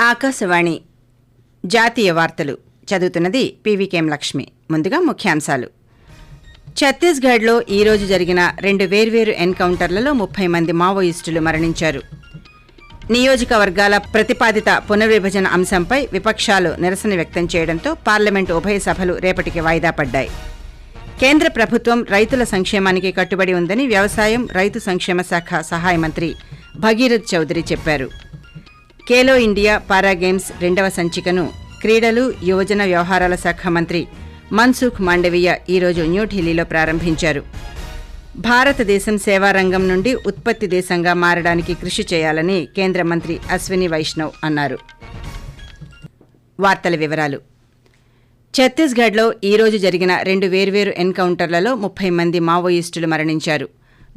ఆకాశవాణి జాతీయ వార్తలు చదువుతున్నది పీవీకేఎం లక్ష్మి. ముందుగా ముఖ్యాంశాలు. ఛత్తీస్గఢ్లో ఈ రోజు జరిగిన 2 వేర్వేరు ఎన్కౌంటర్లలో 30 మంది మావోయిస్టులు మరణించారు. నియోజకవర్గాల ప్రతిపాదిత పునర్విభజన అంశంపై విపక్షాలు నిరసన వ్యక్తం చేయడంతో పార్లమెంటు ఉభయ సభలు రేపటికి వాయిదా పడ్డాయి. కేంద్ర ప్రభుత్వం రైతుల సంక్షేమానికి కట్టుబడి ఉందని వ్యవసాయం, రైతు సంక్షేమ శాఖ సహాయ మంత్రి భగీరథ్ చౌదరి చెప్పారు. ఖేలో ఇండియా పారా గేమ్స్ 2వ సంచికను క్రీడలు, యువజన వ్యవహారాల శాఖ మంత్రి మన్సుఖ్ మాండవీయ ఈరోజు న్యూఢిల్లీలో ప్రారంభించారు. భారతదేశం సేవారంగం నుండి ఉత్పత్తి దేశంగా మారడానికి కృషి చేయాలని కేంద్ర మంత్రి అశ్విని వైష్ణవ్ అన్నారు. వార్తల వివరాలు. ఛత్తీస్గఢ్లో ఈ రోజు జరిగిన 2 వేర్వేరు ఎన్కౌంటర్లలో 30 మంది మావోయిస్టులు మరణించారు.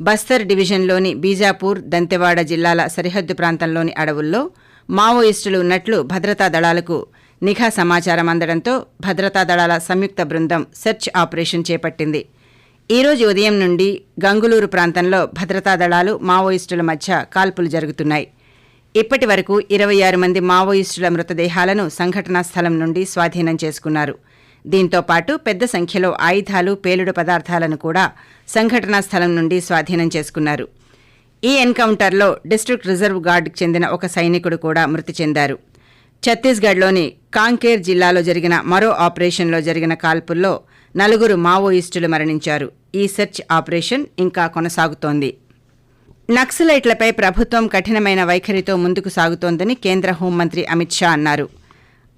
బస్తర్ డివిజన్లోని బీజాపూర్, దంతెవాడ జిల్లాల సరిహద్దు ప్రాంతంలోని అడవుల్లో మావోయిస్టులు ఉన్నట్లు భద్రతా దళాలకు నిఘా సమాచారం అందడంతో భద్రతా దళాల సంయుక్త బృందం సెర్చ్ ఆపరేషన్ చేపట్టింది. ఈ రోజు ఉదయం నుండి గంగులూరు ప్రాంతంలో భద్రతా దళాలు, మావోయిస్టుల మధ్య కాల్పులు జరుగుతున్నాయి. ఇప్పటి వరకు 26 మంది మావోయిస్టుల మృతదేహాలను సంఘటనా స్థలం నుండి స్వాధీనం చేసుకున్నారు. దీంతో పాటు పెద్ద సంఖ్యలో ఆయుధాలు, పేలుడు పదార్థాలను కూడా సంఘటనా స్థలం నుండి స్వాధీనం చేసుకున్నారు. ఈ ఎన్కౌంటర్లో డిస్ట్రిక్ట్ రిజర్వ్ గార్డుకు చెందిన ఒక సైనికుడు కూడా మృతి చెందారు. ఛత్తీస్గఢ్లోని కాంకేర్ జిల్లాలో జరిగిన మరో ఆపరేషన్లో జరిగిన కాల్పుల్లో 4 మావోయిస్టులు మరణించారు. ఈ సెర్చ్ ఆపరేషన్ ఇంకా కొనసాగుతోంది. నక్సలైట్లపై ప్రభుత్వం కఠినమైన వైఖరితో ముందుకు సాగుతోందని కేంద్ర హోంమంత్రి అమిత్ షా అన్నారు.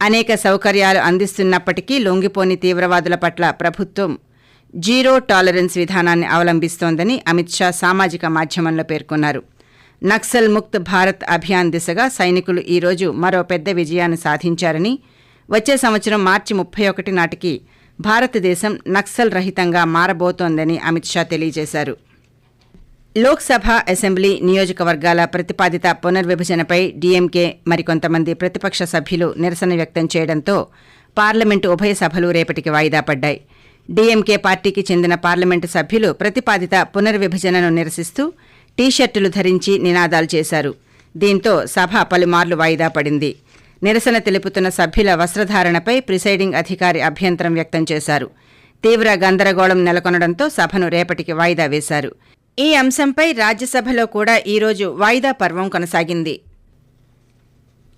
అనేక సౌకర్యాలు అందిస్తున్నప్పటికీ లొంగిపోని తీవ్రవాదుల పట్ల ప్రభుత్వం జీరో టాలరెన్స్ విధానాన్ని అవలంబిస్తోందని అమిత్ షా సామాజిక మాధ్యమంలో పేర్కొన్నారు. నక్సల్ ముక్త్ భారత్ అభియాన్ దిశగా సైనికులు ఈ రోజు మరో పెద్ద విజయాన్ని సాధించారని, వచ్చే సంవత్సరం మార్చి 31 నాటికి భారతదేశం నక్సల్ రహితంగా మారబోతోందని అమిత్ షా తెలియజేశారు. లోక్సభ, అసెంబ్లీ నియోజకవర్గాల ప్రతిపాదిత పునర్విభజనపై డీఎంకే మరికొంతమంది ప్రతిపక్ష సభ్యులు నిరసన వ్యక్తం చేయడంతో పార్లమెంటు ఉభయ సభలు రేపటికి వాయిదా పడ్డాయి. డీఎంకే పార్టీకి చెందిన పార్లమెంటు సభ్యులు ప్రతిపాదిత పునర్విభజనను నిరసిస్తూ టీషర్టులు ధరించి నినాదాలు చేశారు. దీంతో సభ పలుమార్లు వాయిదా పడింది. నిరసన తెలుపుతున్న సభ్యుల వస్త్రధారణపై ప్రిసైడింగ్ అధికారి అభ్యంతరం వ్యక్తం చేశారు. తీవ్ర గందరగోళం నెలకొనడంతో సభను రేపటికి వాయిదా వేశారు. ఈ అంశంపై రాజ్యసభలో కూడా ఈరోజు వాయిదా పర్వం కొనసాగింది.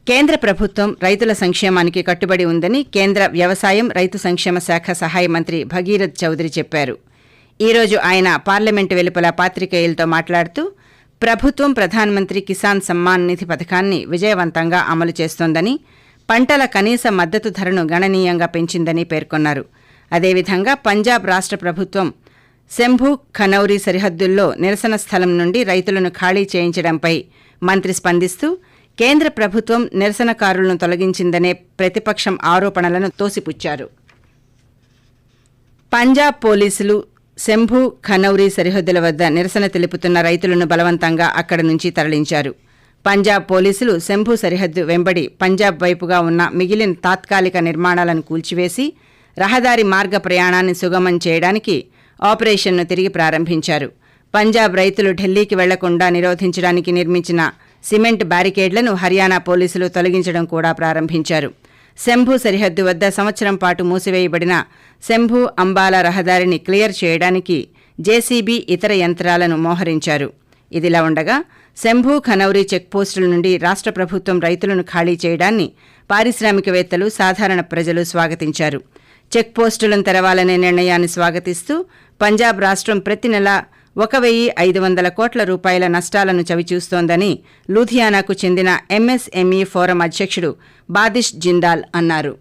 కేంద్ర ప్రభుత్వం రైతుల సంక్షేమానికి కట్టుబడి ఉందని కేంద్ర వ్యవసాయం, రైతు సంక్షేమ శాఖ సహాయ మంత్రి భగీరథ్ చౌదరి చెప్పారు. ఈరోజు ఆయన పార్లమెంటు వెలుపల పాత్రికేయులతో మాట్లాడుతూ ప్రభుత్వం ప్రధానమంత్రి కిసాన్ సమ్మాన్ నిధి పథకాన్ని విజయవంతంగా అమలు చేస్తోందని, పంటల కనీస మద్దతు ధరను గణనీయంగా పెంచిందని పేర్కొన్నారు. అదేవిధంగా పంజాబ్ రాష్ట్ర ప్రభుత్వం శంభు ఖనౌరి సరిహద్దుల్లో నిరసన స్థలం నుండి రైతులను ఖాళీ చేయించడంపై మంత్రి స్పందిస్తూ కేంద్ర ప్రభుత్వం నిరసనకారులను తొలగించిందనే ప్రతిపక్షం ఆరోపణలను తోసిపుచ్చారు. పంజాబ్ పోలీసులు శంభు ఖనౌరి సరిహద్దుల వద్ద నిరసన తెలుపుతున్న రైతులను బలవంతంగా అక్కడి నుంచి తరలించారు. పంజాబ్ పోలీసులు శంభు సరిహద్దు వెంబడి పంజాబ్ వైపుగా ఉన్న మిగిలిన తాత్కాలిక నిర్మాణాలను కూల్చివేసి రహదారి మార్గ ప్రయాణాన్ని సుగమం చేయడానికి ఆపరేషన్ను తిరిగి ప్రారంభించారు. పంజాబ్ రైతులు ఢిల్లీకి వెళ్లకుండా నిరోధించడానికి నిర్మించిన సిమెంట్ బ్యారికేడ్లను హర్యానా పోలీసులు తొలగించడం కూడా ప్రారంభించారు. శంభు సరిహద్దు వద్ద సంవత్సరం పాటు మూసివేయబడిన శంభు అంబాలా రహదారిని క్లియర్ చేయడానికి జేసీబీ, ఇతర యంత్రాలను మోహరించారు. ఇదిలా ఉండగా శంభు ఖనౌరి చెక్పోస్టుల నుండి రాష్ట్ర ప్రభుత్వం రైతులను ఖాళీ చేయడాన్ని పారిశ్రామికవేత్తలు, సాధారణ ప్రజలు స్వాగతించారు. చెక్పోస్టులను తెరవాలనే నిర్ణయాన్ని స్వాగతిస్తూ పంజాబ్ రాష్ట్రం ప్రతి నెల 1,500 కోట్ల రూపాయల నష్టాలను చవిచూస్తోందని లూధియానాకు చెందిన ఎంఎస్ఎంఈ ఫోరం అధ్యక్షుడు బాదిష్ జిందాల్ అన్నారు.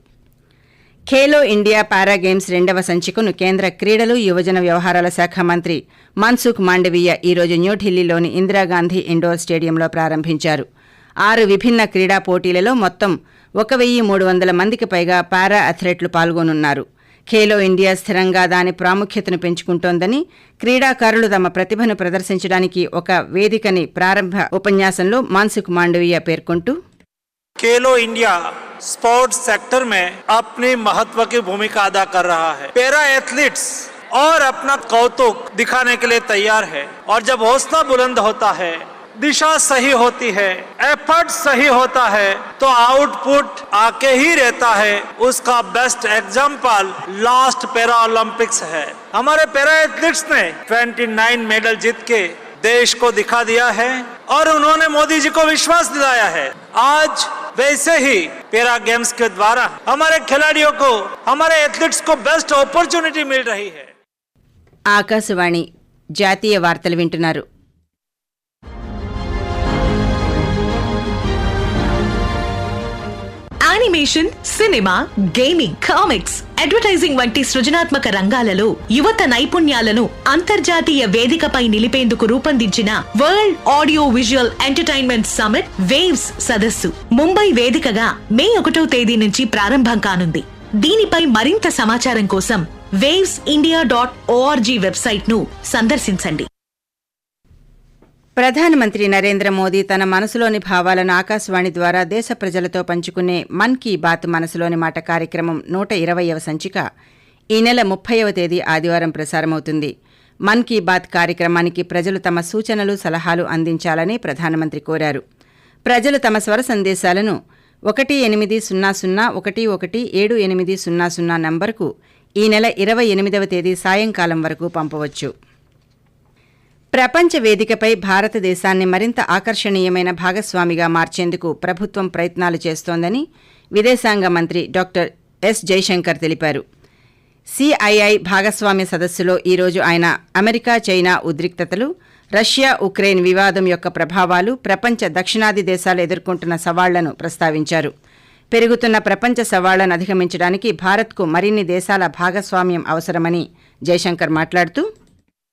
ఖేలో ఇండియా పారా గేమ్స్ 2వ సంచికను కేంద్ర క్రీడలు, యువజన వ్యవహారాల శాఖ మంత్రి మన్సుఖ్ మాండవీయ ఈరోజు న్యూఢిల్లీలోని ఇందిరాగాంధీ ఇండోర్ స్టేడియంలో ప్రారంభించారు. 6 విభిన్న క్రీడా పోటీలలో మొత్తం 1,300 మందికి పైగా పారా అథ్లెట్లు పాల్గొనున్నారు. ఖేలో ఇండియా స్థిరంగా దాని ప్రాముఖ్యతను పెంచుకుంటోందని, క్రీడాకారులు తమ ప్రతిభను ప్రదర్శించడానికి ఒక వేదికని ప్రారంభ ఉపన్యాసంలో మన్సుఖ్ మాండవీయ పేర్కొంటూ खेलो इंडिया स्पोर्ट्स सेक्टर में अपनी महत्व की भूमिका अदा कर रहा है। पैरा एथलीट्स और अपना कौतुक दिखाने के लिए तैयार है और जब हौसला बुलंद होता है दिशा सही होती है, एफर्ट सही होता है, तो आउटपुट आके ही रहता है। उसका best example last para Olympics है। हमारे पैरा एथलीट्स ने 29 मेडल जीत के देश को दिखा दिया है और उन्होंने मोदी जी को विश्वास दिलाया है। आज वैसे ही पैरा गेम्स के द्वारा हमारे खिलाड़ियों को, हमारे एथलीट्स को बेस्ट अपॉर्चुनिटी मिल रही है। ఆకాశవాణి జాతీయ వార్తలు వింటున్నారు. Animation, cinema, gaming, comics, advertising వంటి సృజనాత్మక రంగాలలో యువత నైపుణ్యాలను అంతర్జాతీయ వేదికపై నిలిపేందుకు రూపొందించిన world audio visual entertainment summit waves సదస్సు ముంబై వేదికగా మే 1వ తేదీ నుంచి ప్రారంభం కానుంది. దీనిపై మరింత సమాచారం కోసం wavesindia.org వెబ్సైట్ ను సందర్శించండి. ప్రధానమంత్రి నరేంద్ర మోదీ తన మనసులోని భావాలను ఆకాశవాణి ద్వారా దేశ ప్రజలతో పంచుకునే మన్ కీ బాత్ మనసులోని మాట కార్యక్రమం 120వ సంచిక ఈ నెల 30వ తేదీ ఆదివారం ప్రసారమవుతుంది. మన్ కీ బాత్ కార్యక్రమానికి ప్రజలు తమ సూచనలు, సలహాలు అందించాలని ప్రధానమంత్రి కోరారు. ప్రజలు తమ స్వర సందేశాలను 1800117800 నంబర్కు ఈ నెల 28వ తేదీ సాయంకాలం వరకు పంపవచ్చు. ప్రపంచ వేదికపై భారతదేశాన్ని మరింత ఆకర్షణీయమైన భాగస్వామిగా మార్చేందుకు ప్రభుత్వం ప్రయత్నాలు చేస్తోందని విదేశాంగ మంత్రి డాక్టర్ ఎస్ జైశంకర్ తెలిపారు. సిఐఐ భాగస్వామ్య సదస్సులో ఈరోజు ఆయన అమెరికా, చైనా ఉద్రిక్తతలు, రష్యా ఉక్రెయిన్ వివాదం యొక్క ప్రభావాలు, ప్రపంచ దక్షిణాది దేశాలు ఎదుర్కొంటున్న సవాళ్లను ప్రస్తావించారు. పెరుగుతున్న ప్రపంచ సవాళ్లను అధిగమించడానికి భారత్కు మరిన్ని దేశాల భాగస్వామ్యం అవసరమని జైశంకర్ మాట్లాడుతూ,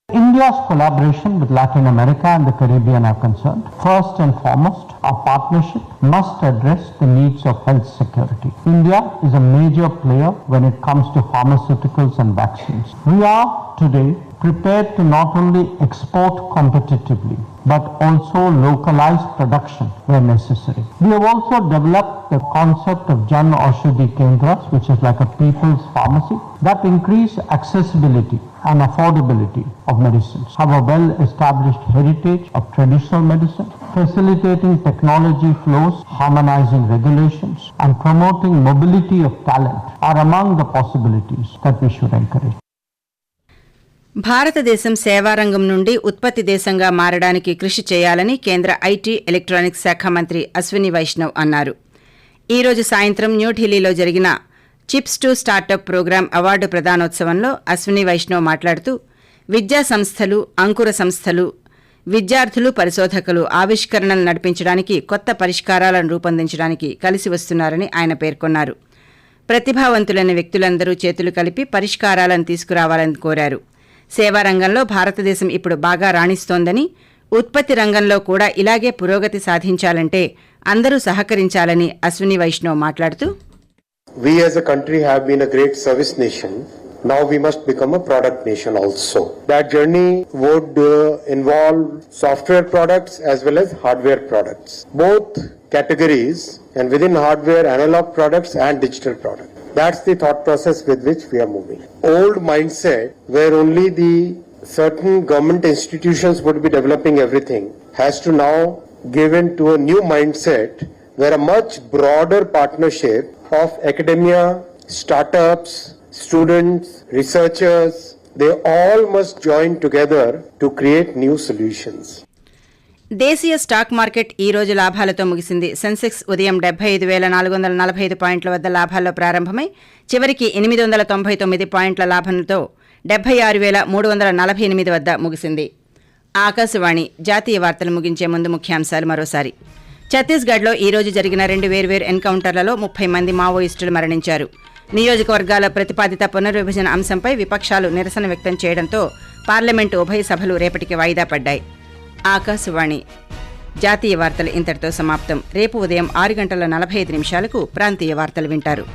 India's collaboration with Latin America and the Caribbean are concerned. First and foremost, our partnership must address the needs of health security. India is a major player when it comes to pharmaceuticals and vaccines. We are today prepared to not only export competitively, but also localize production where necessary. We have also developed the concept of Jan Aushadhi Kendras, which is like a people's pharmacy, that increase accessibility and affordability of medicines, have a well-established heritage of traditional medicine, facilitating technology flows, harmonizing regulations, and promoting mobility of talent are among the possibilities that we should encourage. భారతదేశం సేవారంగం నుండి ఉత్పత్తి దేశంగా మారడానికి కృషి చేయాలని కేంద్ర IT, electronics శాఖ మంత్రి అశ్విని వైష్ణవ్ అన్నారు. ఈ రోజు సాయంత్రం న్యూఢిల్లీలో జరిగిన chips to startup programme award ప్రదానోత్సవంలో అశ్విని వైష్ణవ్ మాట్లాడుతూ, విద్యా సంస్థలు, అంకుర సంస్థలు, విద్యార్థులు, పరిశోధకులు ఆవిష్కరణలు నడిపించడానికి, కొత్త పరిష్కారాలను రూపొందించడానికి కలిసి వస్తున్నారని ఆయన పేర్కొన్నారు. ప్రతిభావంతులైన వ్యక్తులందరూ చేతులు కలిపి పరిష్కారాలను తీసుకురావాలని కోరారు. సేవా రంగంలో భారతదేశం ఇప్పుడు బాగా రాణిస్తోందని, ఉత్పత్తి రంగంలో కూడా ఇలాగే పురోగతి సాధించాలంటే అందరూ సహకరించాలని అశ్విని వైష్ణవ్ మాట్లాడుతూ, We as a country have been a great service nation. Now we must become a product nation also. That journey would involve software products as well as hardware products. Both categories, and within hardware, analog products and digital products. That's the thought process with which we are moving. Old mindset where only the certain government institutions would be developing everything has to now give in to a new mindset where a much broader partnership of academia, startups, students, researchers, they all must join together to create new solutions. దేశీయ stock market ఈ రోజు లాభాలతో ముగిసింది. సెన్సెక్స్ ఉదయం 75,445 పాయింట్ల వద్ద లాభాల్లో ప్రారంభమై చివరికి 899 పాయింట్ల లాభంతో 76,348 వద్ద ముగిసింది. ఆకాశవాణి జాతీయ వార్తలు ముగించే ముందు ముఖ్యాంశాలు మరోసారి. ఛత్తీస్గఢ్లో ఈ రోజు జరిగిన 2 వేర్వేరు ఎన్కౌంటర్లలో 30 మంది మావోయిస్టులు మరణించారు. నియోజకవర్గాల ప్రతిపాదిత పునర్విభజన అంశంపై విపక్షాలు నిరసన వ్యక్తం చేయడంతో పార్లమెంటు ఉభయ సభలు రేపటికి వాయిదా పడ్డాయి. ఆకాశవాణి జాతీయ వార్తలు ఇంతటితో సమాప్తం. రేపు ఉదయం 6:45 ప్రాంతీయ వార్తలు వింటారు.